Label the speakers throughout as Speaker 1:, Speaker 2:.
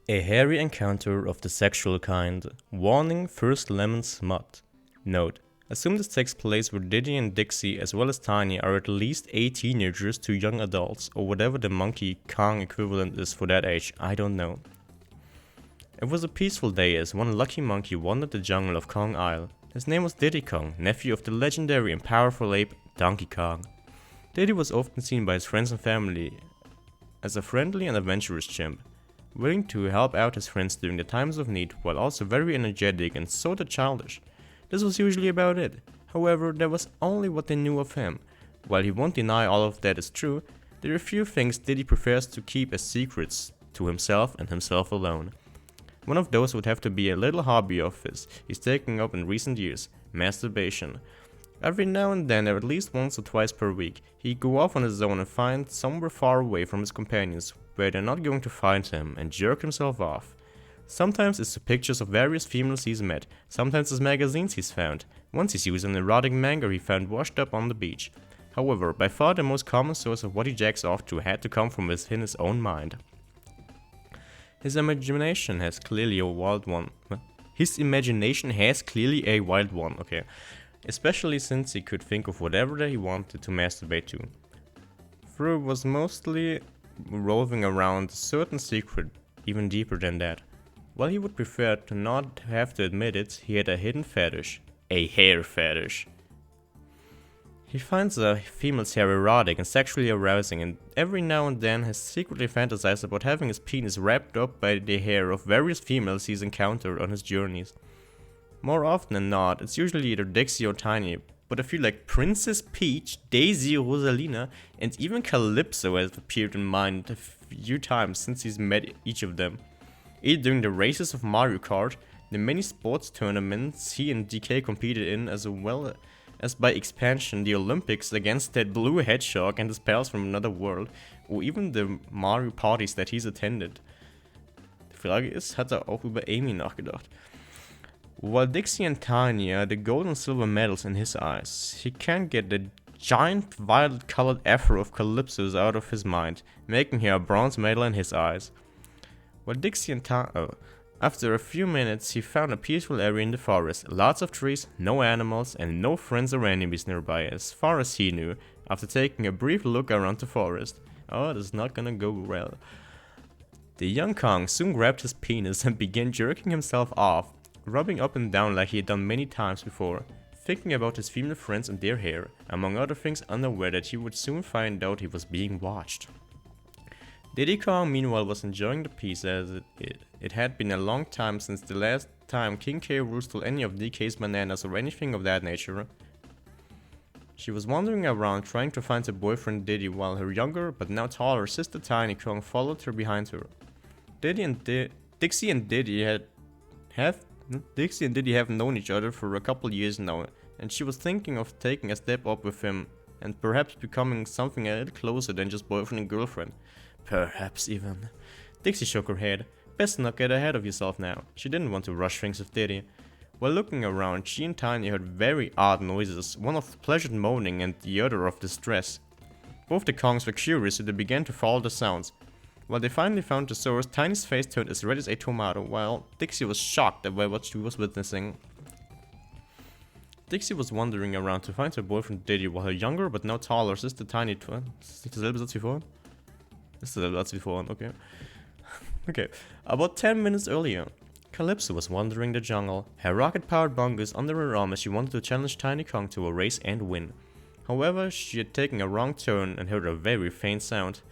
Speaker 1: A hairy encounter of the sexual kind. Warning, first lemon smut. Note: assume this takes place where Diddy and Dixie, as well as Tiny, are at least 8 teenagers to young adults, or whatever the Monkey Kong equivalent is for that age, I don't know. It was a peaceful day as one lucky monkey wandered the jungle of Kong Isle. His name was Diddy Kong, nephew of the legendary and powerful ape Donkey Kong. Diddy was often seen by his friends and family as a friendly and adventurous chimp, willing to help out his friends during the times of need, while also very energetic and sorta childish. This was usually about it. However, that was only what they knew of him. While he won't deny all of that is true, there are a few things Diddy prefers to keep as secrets to himself and himself alone. One of those would have to be a little hobby of his he's taken up in recent years: masturbation. Every now and then, or at least once or twice per week, he'd go off on his own and find somewhere far away from his companions, where they're not going to find him, and jerk himself off. Sometimes it's to pictures of various females he's met, sometimes it's magazines he's found. Once he's used an erotic manga he found washed up on the beach. However, by far the most common source of what he jacks off to had to come from within his own mind. His imagination has clearly a wild one. Okay. Especially since he could think of whatever that he wanted to masturbate to. Though it was mostly roving around a certain secret even deeper than that. While he would prefer to not have to admit it, he had a hidden fetish. A hair fetish. He finds a female's hair erotic and sexually arousing, and every now and then has secretly fantasized about having his penis wrapped up by the hair of various females he's encountered on his journeys. More often than not, it's usually either Dixie or Tiny, but I feel like Princess Peach, Daisy, Rosalina, and even Calypso has appeared in mind a few times since he's met each of them. Either during the races of Mario Kart, the many sports tournaments he and DK competed in, as well as by expansion the Olympics against that blue hedgehog and his pals from another world, or even the Mario parties that he's attended. Die Frage ist, hat er auch über Amy nachgedacht? While Dixie and Tiny are the gold and silver medals in his eyes, he can't get the giant violet-colored afro of Calypso's out of his mind, making her a bronze medal in his eyes. While Dixie and After a few minutes, he found a peaceful area in the forest, lots of trees, no animals, and no friends or enemies nearby, as far as he knew, after taking a brief look around the forest. Oh, this is not gonna go well. The young Kong soon grabbed his penis and began jerking himself off, rubbing up and down like he had done many times before, thinking about his female friends and their hair, among other things, unaware that he would soon find out he was being watched. Diddy Kong meanwhile was enjoying the peace, as it had been a long time since the last time King K. Rool stole any of DK's bananas or anything of that nature. She was wandering around trying to find her boyfriend Diddy, while her younger but now taller sister Tiny Kong followed her behind her. Dixie and Diddy have known each other for a couple years now, and she was thinking of taking a step up with him and perhaps becoming something a little closer than just boyfriend and girlfriend. Perhaps even. Dixie shook her head. Best not get ahead of yourself now. She didn't want to rush things with Diddy. While looking around, she and Tiny heard very odd noises, one of pleasant moaning and the other of distress. Both the Kongs were curious, so they began to follow the sounds. While they finally found the source, Tiny's face turned as red as a tomato, while Dixie was shocked by what she was witnessing. Dixie was wandering around to find her boyfriend Diddy, while her younger but now taller sister Tiny Ist das derselbe Satz wie vorhin? Ist derselbe Satz wie vorhin, okay. Okay, about 10 minutes earlier, Calypso was wandering the jungle, her rocket-powered bongus under her arm as she wanted to challenge Tiny Kong to a race and win. However, she had taken a wrong turn and heard a very faint sound.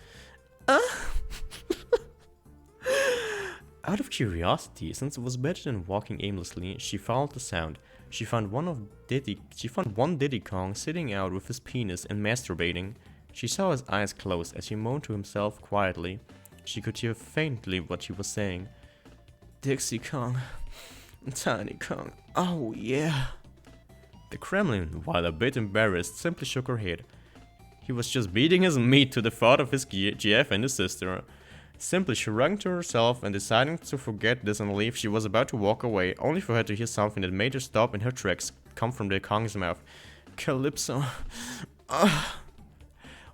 Speaker 1: Out of curiosity, since it was better than walking aimlessly, she followed the sound. She found one Diddy Kong sitting out with his penis and masturbating. She saw his eyes close as he moaned to himself quietly. She could hear faintly what he was saying. Dixie Kong, Tiny Kong, oh yeah. The Kremlin, while a bit embarrassed, simply shook her head. He was just beating his meat to the thought of his GF and his sister. Simply shrugging to herself and deciding to forget this and leave, she was about to walk away, only for her to hear something that made her stop in her tracks come from the Kong's mouth. Calypso.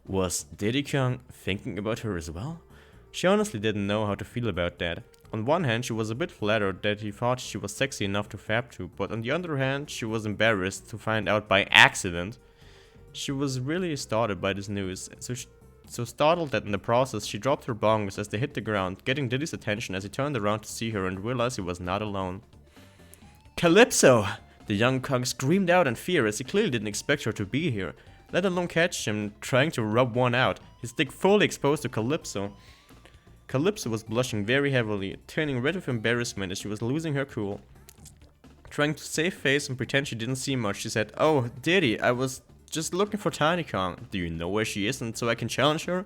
Speaker 1: Was Diddy Kong thinking about her as well? She honestly didn't know how to feel about that. On one hand, she was a bit flattered that he thought she was sexy enough to fap to, but on the other hand, she was embarrassed to find out by accident. She was really startled by this news, so startled that in the process she dropped her bongos as they hit the ground, getting Diddy's attention as he turned around to see her and realized he was not alone. Calypso! The young Kong screamed out in fear as he clearly didn't expect her to be here, let alone catch him trying to rub one out, his dick fully exposed to Calypso. Calypso was blushing very heavily, turning red with embarrassment as she was losing her cool. Trying to save face and pretend she didn't see much, she said, "Oh, Diddy, I was just looking for Tiny Kong. Do you know where she is and so I can challenge her?"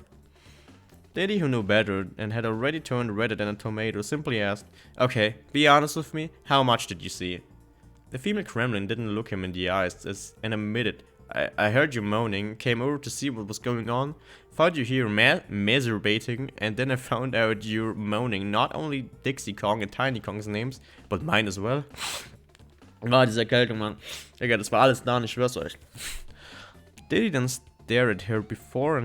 Speaker 1: Diddy, who knew better and had already turned redder than a tomato, simply asked, "Okay, be honest with me, how much did you see?" The female Kremlin didn't look him in the eyes and admitted, I heard you moaning, came over to see what was going on, found you here masturbating, and then I found out you're moaning not only Dixie Kong and Tiny Kong's names, but mine as well." Diese Erkältung, Mann. Digga, das war alles da, ich schwör's euch. Diddy then stared at her before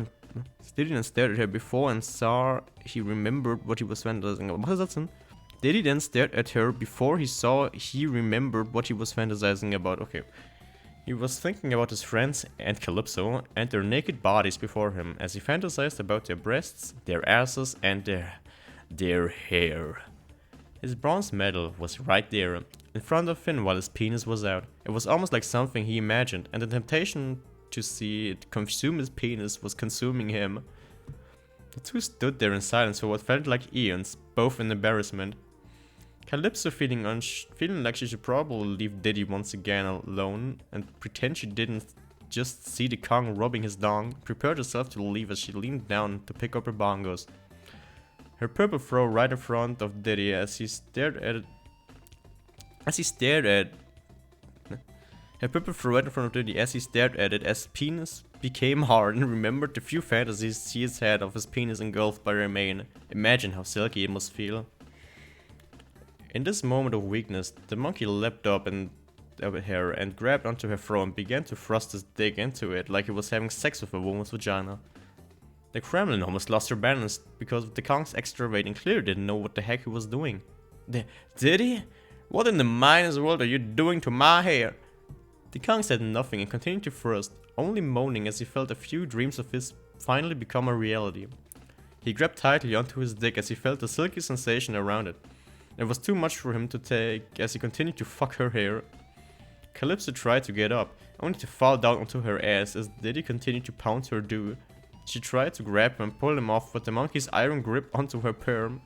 Speaker 1: and saw he remembered what he was fantasizing about. Was ist das denn? Diddy then stared at her before he remembered what he was fantasizing about. Okay. He was thinking about his friends and Calypso and their naked bodies before him as he fantasized about their breasts, their asses, and their hair. His bronze medal was right there, in front of him while his penis was out. It was almost like something he imagined, and the temptation to see it consume his penis was consuming him. The two stood there in silence for what felt like eons, both in embarrassment. Calypso, feeling like she should probably leave Diddy once again alone and pretend she didn't just see the Kong rubbing his dong, prepared herself to leave as she leaned down to pick up her bongos. Her purple fro right in front of Diddy as he stared at it. Her purple fro right in front of Diddy as he stared at it as penis became hard and remembered the few fantasies he has had of his penis engulfed by her mane. Imagine how silky it must feel. In this moment of weakness, the monkey leapt up at her and grabbed onto her throat and began to thrust his dick into it like he was having sex with a woman's vagina. The Kremlin almost lost her balance because the Kong's extra weight and clearly didn't know what the heck he was doing. Did he? What in the minus world are you doing to my hair? The Kong said nothing and continued to thrust, only moaning as he felt a few dreams of his finally become a reality. He grabbed tightly onto his dick as he felt the silky sensation around it. It was too much for him to take as he continued to fuck her hair. Calypso tried to get up, only to fall down onto her ass as Diddy continued to pound her do. She tried to grab him and pull him off, but the monkey's iron grip onto her perm.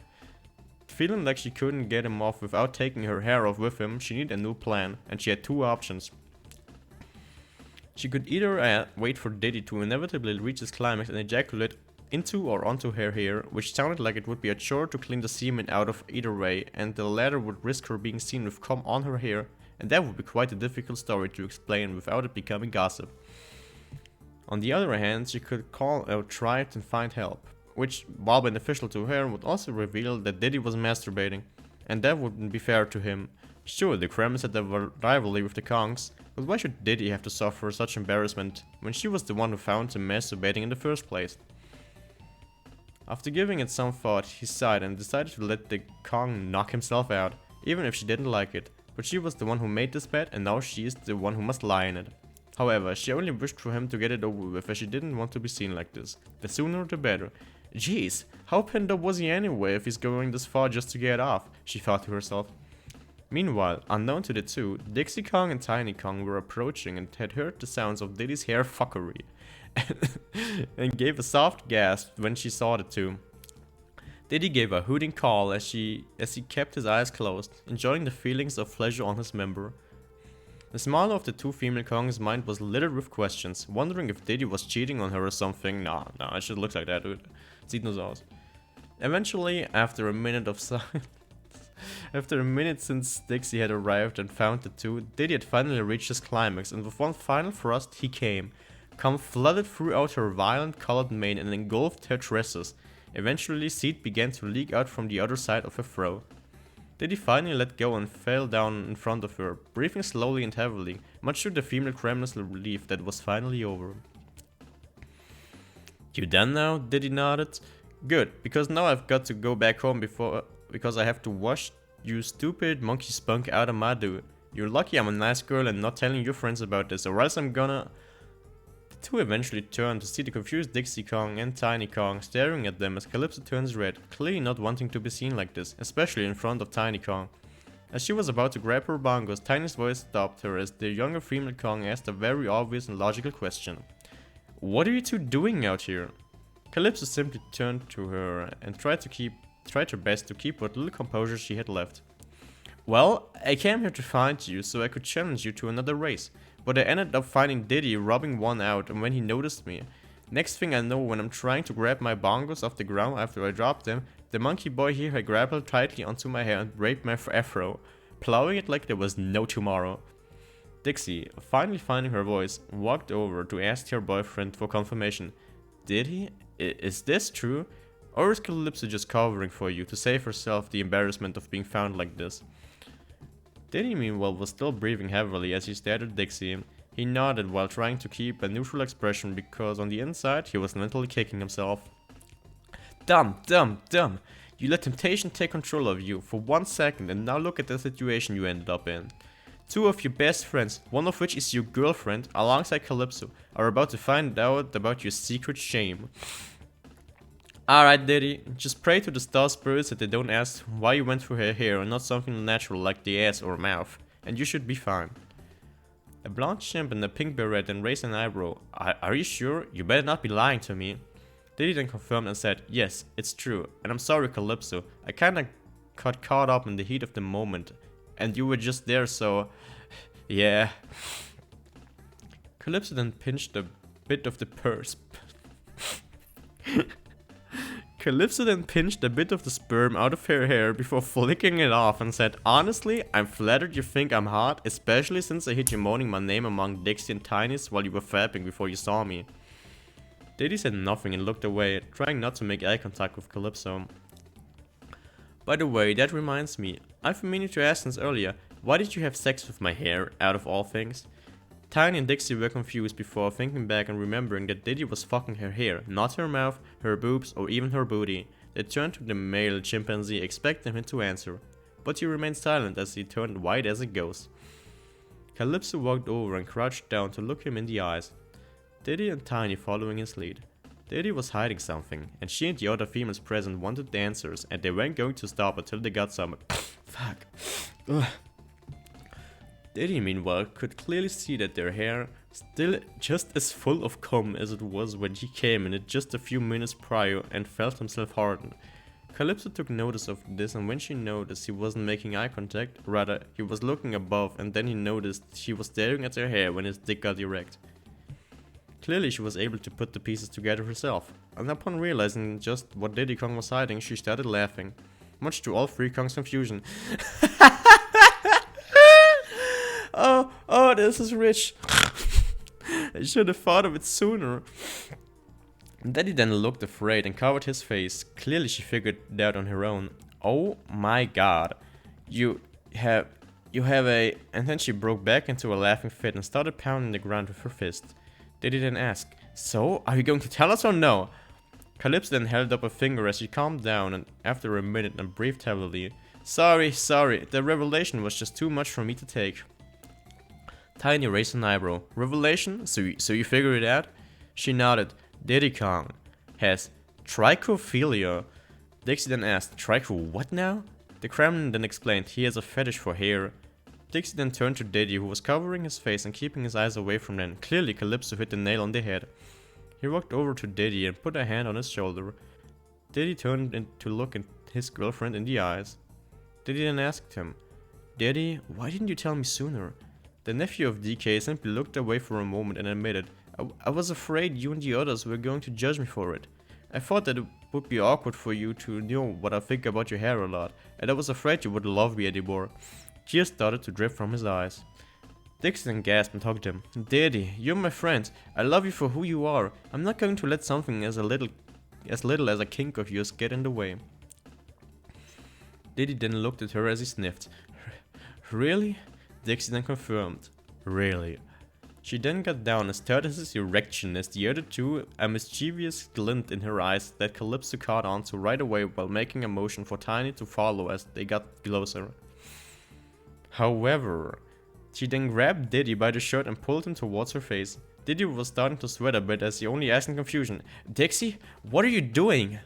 Speaker 1: Feeling like she couldn't get him off without taking her hair off with him, she needed a new plan, and she had two options. She could either wait for Diddy to inevitably reach his climax and ejaculate into or onto her hair, which sounded like it would be a chore to clean the semen out of either way, and the latter would risk her being seen with cum on her hair, and that would be quite a difficult story to explain without it becoming gossip. On the other hand, she could call or try to find help, which, while beneficial to her, would also reveal that Diddy was masturbating, and that wouldn't be fair to him. Sure, the Kremlins had a rivalry with the Kongs, but why should Diddy have to suffer such embarrassment when she was the one who found him masturbating in the first place? After giving it some thought, he sighed and decided to let the Kong knock himself out, even if she didn't like it, but she was the one who made this bed and now she is the one who must lie in it. However, she only wished for him to get it over with as she didn't want to be seen like this. The sooner the better. Jeez, how pinned up was he anyway if he's going this far just to get off, she thought to herself. Meanwhile, unknown to the two, Dixie Kong and Tiny Kong were approaching and had heard the sounds of Diddy's hair fuckery. And gave a soft gasp when she saw the two. Diddy gave a hooting call as he kept his eyes closed, enjoying the feelings of pleasure on his member. The smaller of the two female Kongs' mind was littered with questions, wondering if Diddy was cheating on her or something. Nah, it should look like that, dude. Sieht nur so aus. Eventually, after a minute of silence, after a minute since Dixie had arrived and found the two, Diddy had finally reached his climax, and with one final thrust, he came. Cum flooded throughout her violent colored mane and engulfed her tresses. Eventually, seed began to leak out from the other side of her throat. Diddy finally let go and fell down in front of her, breathing slowly and heavily, much to the female Kremlin's relief that it was finally over. You done now? Diddy nodded. Good, because now I've got to go back home because I have to wash you stupid monkey spunk out of my dude. You're lucky I'm a nice girl and not telling your friends about this, or else I'm gonna... The two eventually turn to see the confused Dixie Kong and Tiny Kong staring at them as Calypso turns red, clearly not wanting to be seen like this, especially in front of Tiny Kong. As she was about to grab her bongos, Tiny's voice stopped her as the younger female Kong asked a very obvious and logical question. What are you two doing out here? Calypso simply turned to her and tried her best to keep what little composure she had left. Well, I came here to find you so I could challenge you to another race, but I ended up finding Diddy robbing one out and when he noticed me. Next thing I know, when I'm trying to grab my bongos off the ground after I dropped them, the monkey boy here had grappled tightly onto my hair and raped my afro, plowing it like there was no tomorrow. Dixie, finally finding her voice, walked over to ask her boyfriend for confirmation. Did he? Is this true? Or is Calypso just covering for you to save herself the embarrassment of being found like this? Diddy meanwhile was still breathing heavily as he stared at Dixie. He nodded while trying to keep a neutral expression because on the inside he was mentally kicking himself. Dumb. You let temptation take control of you for 1 second and now look at the situation you ended up in. Two of your best friends, one of which is your girlfriend, alongside Calypso, are about to find out about your secret shame. Alright Diddy, just pray to the star spirits that they don't ask why you went through her hair and not something natural like the ass or mouth, and you should be fine. A blonde chimp in a pink beret then raised an eyebrow. Are you sure? You better not be lying to me. Diddy then confirmed and said, yes, it's true, and I'm sorry Calypso, I kinda got caught up in the heat of the moment, and you were just there so... yeah. Calypso then pinched a bit of the Calypso then pinched a bit of the sperm out of her hair before flicking it off and said, honestly, I'm flattered you think I'm hot, especially since I hit you moaning my name among Dixie and Tiny's while you were fapping before you saw me. Diddy said nothing and looked away, trying not to make eye contact with Calypso. By the way, that reminds me, I've been meaning to ask since earlier, why did you have sex with my hair, out of all things? Tiny and Dixie were confused before thinking back and remembering that Diddy was fucking her hair, not her mouth, her boobs, or even her booty. They turned to the male chimpanzee, expecting him to answer, but he remained silent as he turned white as a ghost. Calypso walked over and crouched down to look him in the eyes, Diddy and Tiny following his lead. Diddy was hiding something, and she and the other females present wanted the answers, and they weren't going to stop until they got some. Fuck. Ugh. Diddy, meanwhile, could clearly see that their hair, still just as full of cum as it was when he came in it just a few minutes prior, and felt himself harden. Calypso took notice of this, and when she noticed he wasn't making eye contact, rather, he was looking above, and then he noticed she was staring at her hair when his dick got erect. Clearly she was able to put the pieces together herself, and upon realizing just what Diddy Kong was hiding, she started laughing, much to all three Kong's confusion. Oh, this is rich. I should have thought of it sooner. Daddy then looked afraid and covered his face. Clearly she figured it out on her own. Oh my god. You have a... And then she broke back into a laughing fit and started pounding the ground with her fist. Daddy then asked, so, are you going to tell us or no? Calypso then held up a finger as she calmed down and after a minute and breathed heavily. Sorry, the revelation was just too much for me to take. Tiny raised an eyebrow. Revelation? So you figured it out? She nodded. Diddy Kong has trichophilia. Dixie then asked, Tricho what now? The Kremlin then explained he has a fetish for hair. Dixie then turned to Diddy, who was covering his face and keeping his eyes away from them. Clearly Calypso hit the nail on the head. He walked over to Diddy and put a hand on his shoulder. Diddy turned to look at his girlfriend in the eyes. Diddy then asked him, Diddy, why didn't you tell me sooner? The nephew of DK simply looked away for a moment and admitted, I was afraid you and the others were going to judge me for it. I thought that it would be awkward for you to know what I think about your hair a lot, and I was afraid you wouldn't love me anymore. Tears started to drip from his eyes. Dixie then gasped and hugged him. Daddy, you're my friend. I love you for who you are. I'm not going to let something as little as a kink of yours get in the way. Diddy then looked at her as he sniffed. Really? Dixie then confirmed. Really? She then got down and stared at his erection as the other two, a mischievous glint in her eyes that Calypso caught on to right away while making a motion for Tiny to follow as they got closer. However, she then grabbed Diddy by the shirt and pulled him towards her face. Diddy was starting to sweat a bit as he only asked in confusion, "Dixie, what are you doing?"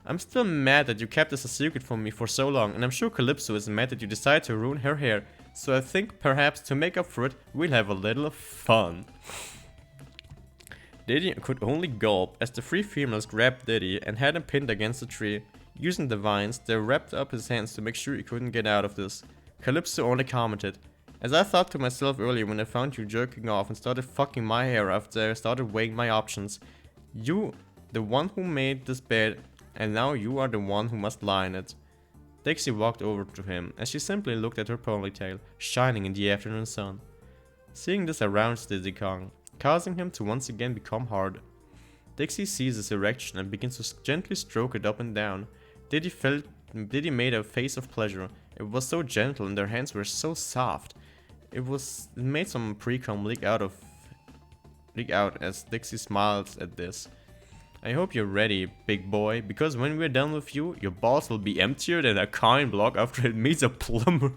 Speaker 1: "I'm still mad that you kept this a secret from me for so long, and I'm sure Calypso is mad that you decided to ruin her hair. So I think perhaps to make up for it, we'll have a little fun." Diddy could only gulp as the three females grabbed Diddy and had him pinned against a tree. Using the vines, they wrapped up his hands to make sure he couldn't get out of this. Calypso only commented, "As I thought to myself earlier when I found you jerking off and started fucking my hair after I started weighing my options. You, the one who made this bed, and now you are the one who must lie in it." Dixie walked over to him as she simply looked at her ponytail, shining in the afternoon sun. Seeing this aroused Diddy Kong, causing him to once again become hard. Dixie sees his erection and begins to gently stroke it up and down. Diddy made a face of pleasure. It was so gentle and their hands were so soft. It made some pre-cum leak out as Dixie smiles at this. "I hope you're ready, big boy, because when we're done with you, your balls will be emptier than a coin block after it meets a plumber."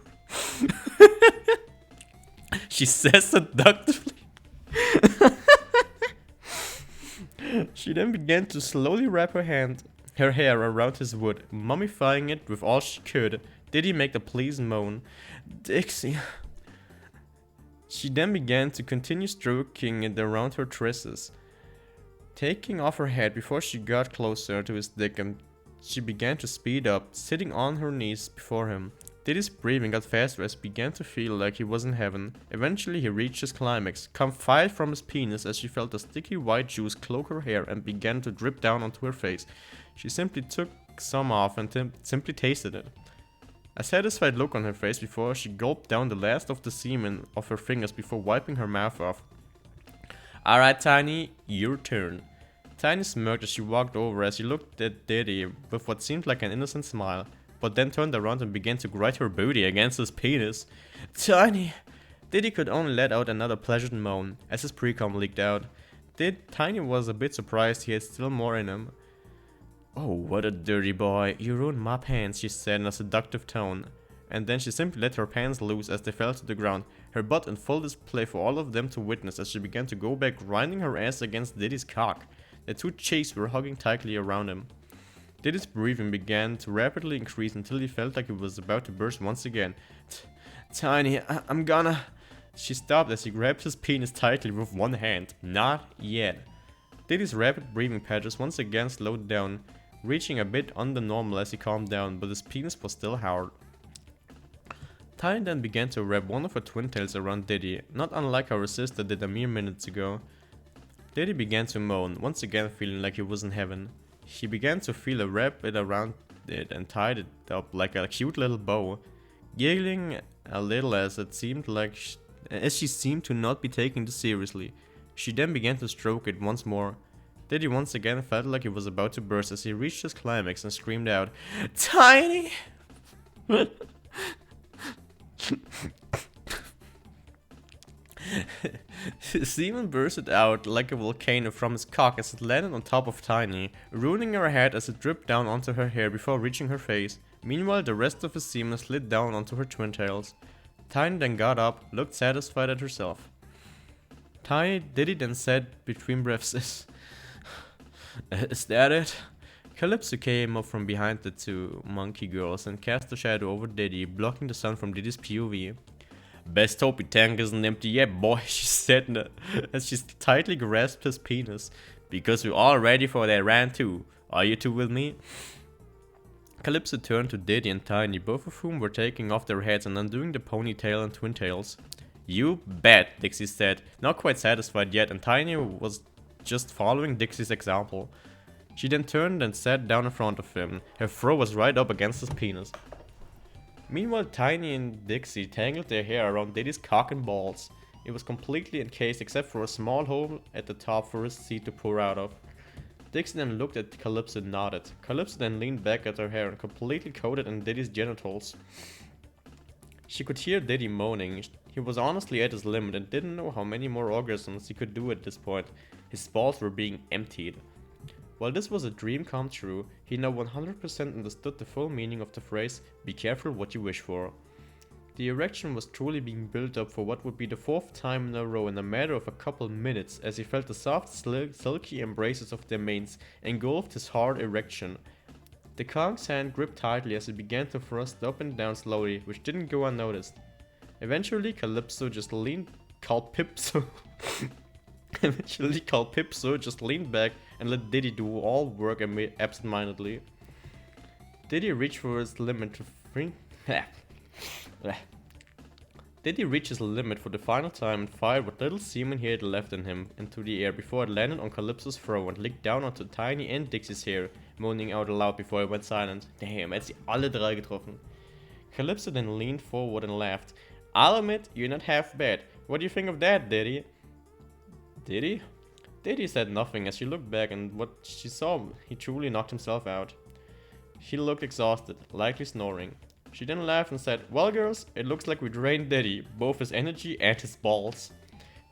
Speaker 1: She says seductively. She then began to slowly wrap her hair around his wood, mummifying it with all she could. Diddy make a pleased moan. "Dixie." She then began to continue stroking it around her tresses, taking off her hat before she got closer to his dick, and she began to speed up, sitting on her knees before him. Diddy's breathing got faster as he began to feel like he was in heaven. Eventually he reached his climax, cum filed from his penis as she felt the sticky white juice cloak her hair and began to drip down onto her face. She simply took some off and simply tasted it. A satisfied look on her face before she gulped down the last of the semen of her fingers before wiping her mouth off. "Alright, Tiny, your turn." Tiny smirked as she walked over as she looked at Diddy with what seemed like an innocent smile, but then turned around and began to grind her booty against his penis. "Tiny!" Diddy could only let out another pleasured moan as his pre-cum leaked out. Tiny was a bit surprised he had still more in him. "Oh, what a dirty boy, you ruined my pants," she said in a seductive tone. And then she simply let her pants loose as they fell to the ground, her butt in full display for all of them to witness as she began to go back, grinding her ass against Diddy's cock. The two chicks were hugging tightly around him. Diddy's breathing began to rapidly increase until he felt like he was about to burst once again. "Tiny, I'm gonna..." She stopped as he grabbed his penis tightly with one hand. Not yet. Diddy's rapid breathing patterns once again slowed down, reaching a bit under normal as he calmed down, but his penis was still hard. Tiny then began to wrap one of her twin tails around Diddy, not unlike how her sister did a mere minutes ago. Diddy began to moan, once again feeling like he was in heaven. He began to feel her wrap it around it and tied it up like a cute little bow, giggling a little as it seemed like she seemed to not be taking this seriously. She then began to stroke it once more. Diddy once again felt like he was about to burst as he reached his climax and screamed out, "Tiny!" Semen bursted out like a volcano from his cock as it landed on top of Tiny, ruining her head as it dripped down onto her hair before reaching her face. Meanwhile, the rest of his semen slid down onto her twin tails. Tiny then got up, looked satisfied at herself. Diddy then said between breaths, "Is that it?" Calypso came up from behind the two monkey girls and cast a shadow over Diddy, blocking the sun from Diddy's POV. "Best hope your tank isn't empty yet, boy," she said as she tightly grasped his penis. "Because we're all ready for that round two. Are you two with me?" Calypso turned to Diddy and Tiny, both of whom were taking off their hats and undoing the ponytail and twin tails. "You bet," Dixie said, not quite satisfied yet, and Tiny was just following Dixie's example. She then turned and sat down in front of him. Her throat was right up against his penis. Meanwhile, Tiny and Dixie tangled their hair around Diddy's cock and balls. It was completely encased except for a small hole at the top for his seed to pour out of. Dixie then looked at Calypso and nodded. Calypso then leaned back at her hair and completely coated in Diddy's genitals. She could hear Diddy moaning. He was honestly at his limit and didn't know how many more orgasms he could do at this point. His balls were being emptied. While this was a dream come true, he now 100% understood the full meaning of the phrase, "Be careful what you wish for." The erection was truly being built up for what would be the 4th time in a row in a matter of a couple minutes, as he felt the soft, silky embraces of their manes engulfed his hard erection. The Kong's hand gripped tightly as he began to thrust up and down slowly, which didn't go unnoticed. Eventually, Calypso just leaned back and let Diddy do all work absentmindedly. Diddy reached for his limit to Diddy reached his limit for the final time and fired what little semen he had left in him into the air before it landed on Calypso's throat and licked down onto Tiny and Dixie's hair, moaning out aloud before he went silent. Damn, er hat sie alle drei getroffen. Calypso then leaned forward and laughed. "I'll admit, you're not half bad. What do you think of that, Diddy?" Diddy? Diddy said nothing as she looked back, and what she saw, he truly knocked himself out. He looked exhausted, likely snoring. She then laughed and said, "Well girls, it looks like we drained Diddy, both his energy and his balls."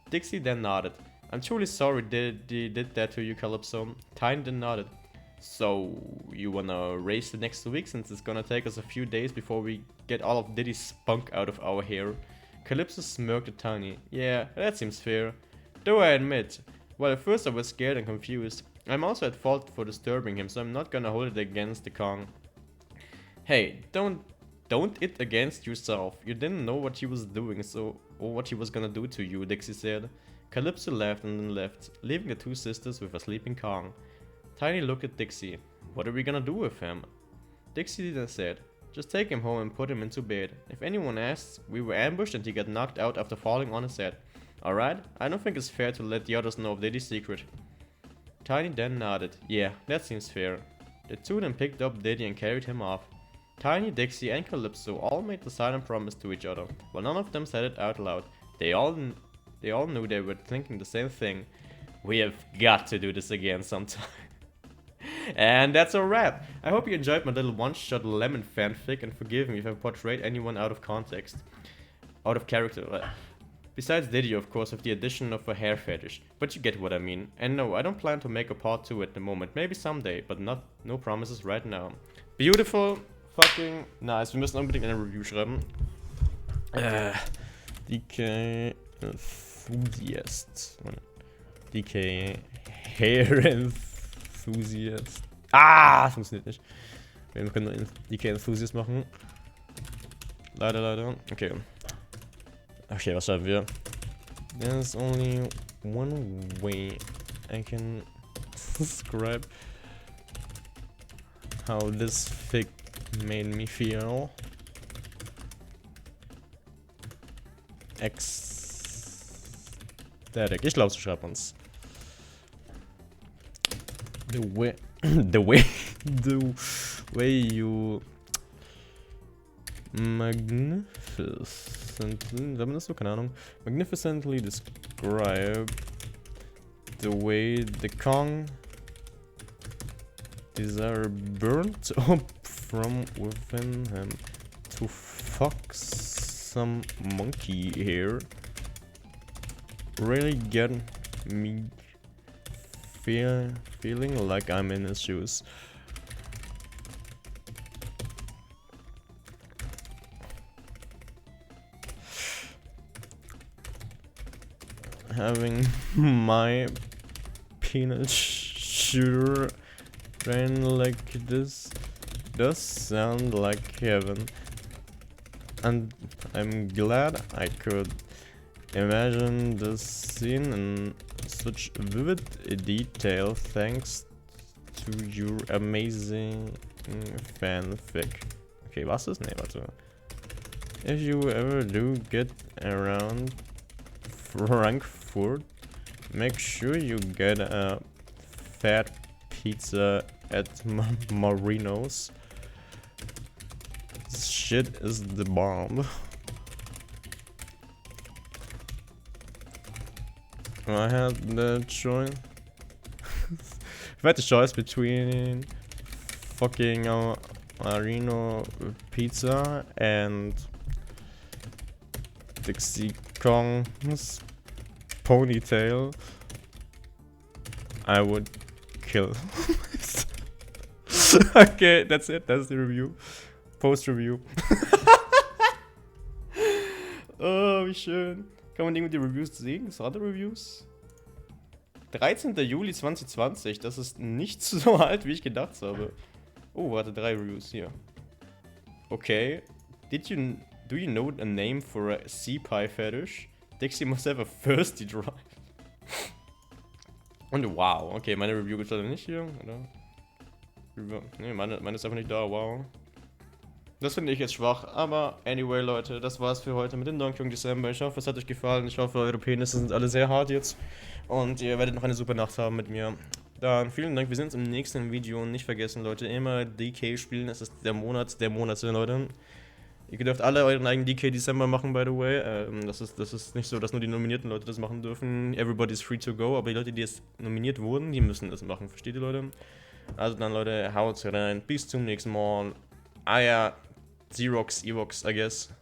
Speaker 1: Dixie then nodded. "I'm truly sorry Diddy did that to you, Calypso." Tiny then nodded. "So, you wanna race the next week since it's gonna take us a few days before we get all of Diddy's spunk out of our hair?" Calypso smirked at Tiny. "Yeah, that seems fair. Though I admit, well, at first I was scared and confused. I'm also at fault for disturbing him, so I'm not gonna hold it against the Kong." "Hey, don't it against yourself. You didn't know what he was doing, or what he was gonna do to you," Dixie said. Calypso laughed and then left, leaving the two sisters with a sleeping Kong. Tiny looked at Dixie. "What are we gonna do with him?" Dixie then said, "Just take him home and put him into bed. If anyone asks, we were ambushed and he got knocked out after falling on his head. Alright? I don't think it's fair to let the others know of Diddy's secret." Tiny then nodded. "Yeah, that seems fair." The two then picked up Diddy and carried him off. Tiny, Dixie, and Calypso all made the silent promise to each other, while none of them said it out loud. They all knew they were thinking the same thing. We have got to do this again sometime. And that's a wrap. I hope you enjoyed my little one-shot lemon fanfic, and forgive me if I portrayed anyone out of context. Out of character. Besides Diddy, of course, with the addition of a hair fetish. But you get what I mean. And no, I don't plan to make a part 2 at the moment. Maybe someday, but no promises right now. Beautiful. Fucking nice. Wir müssen unbedingt eine Review schreiben. DK Enthusiast. DK Hair Enthusiast. Ah, funktioniert nicht. Wir können nur DK Enthusiast machen. Leider. Okay. Okay, was schreiben wir? There's only one way I can describe how this fic made me feel. Ecstatic. Ich glaube, so schreibt man's. The way you magnificently describe the way the Kong desire burnt up from within him to fuck some monkey here really get me feeling like I'm in his shoes. Having my peanut shooter ran like this does sound like heaven, and I'm glad I could imagine this scene in such vivid detail thanks to your amazing fanfic. Okay, was ist? Nee, warte. If you ever do get around Frankfurt, make sure you get a fat pizza at Marino's. This shit is the bomb. I had the choice. I've had the choice between fucking Marino pizza and Dixie Kong's ponytail, I would kill. Okay, that's it. That's the review. Post-Review. Oh, wie schön. Kann man irgendwie die Reviews sehen? So andere Reviews? 13. Juli 2020. Das ist nicht so alt, wie ich gedacht habe. Oh, warte, 3 Reviews hier. Okay. Do you know a name for a sea pie fetish? Dixie must have a thirsty drive. Und wow. Okay, meine Review gibt es leider nicht hier, oder? Ne, meine ist einfach nicht da, wow. Das finde ich jetzt schwach, aber anyway, Leute, das war's für heute mit dem Donkey Dezember. Ich hoffe, es hat euch gefallen. Ich hoffe, eure Penisse sind alle sehr hart jetzt. Und ihr werdet noch eine super Nacht haben mit mir. Dann vielen Dank, wir sehen uns im nächsten Video. Und nicht vergessen, Leute, immer DK spielen. Es ist der Monate, Leute. Ihr dürft alle euren eigenen DK Dezember machen, by the way. Das ist nicht so, dass nur die nominierten Leute das machen dürfen. Everybody is free to go, aber die Leute, die jetzt nominiert wurden, die müssen das machen. Versteht ihr, Leute? Also dann, Leute, haut rein. Bis zum nächsten Mal. Ah ja, Xerox, Evox, I guess.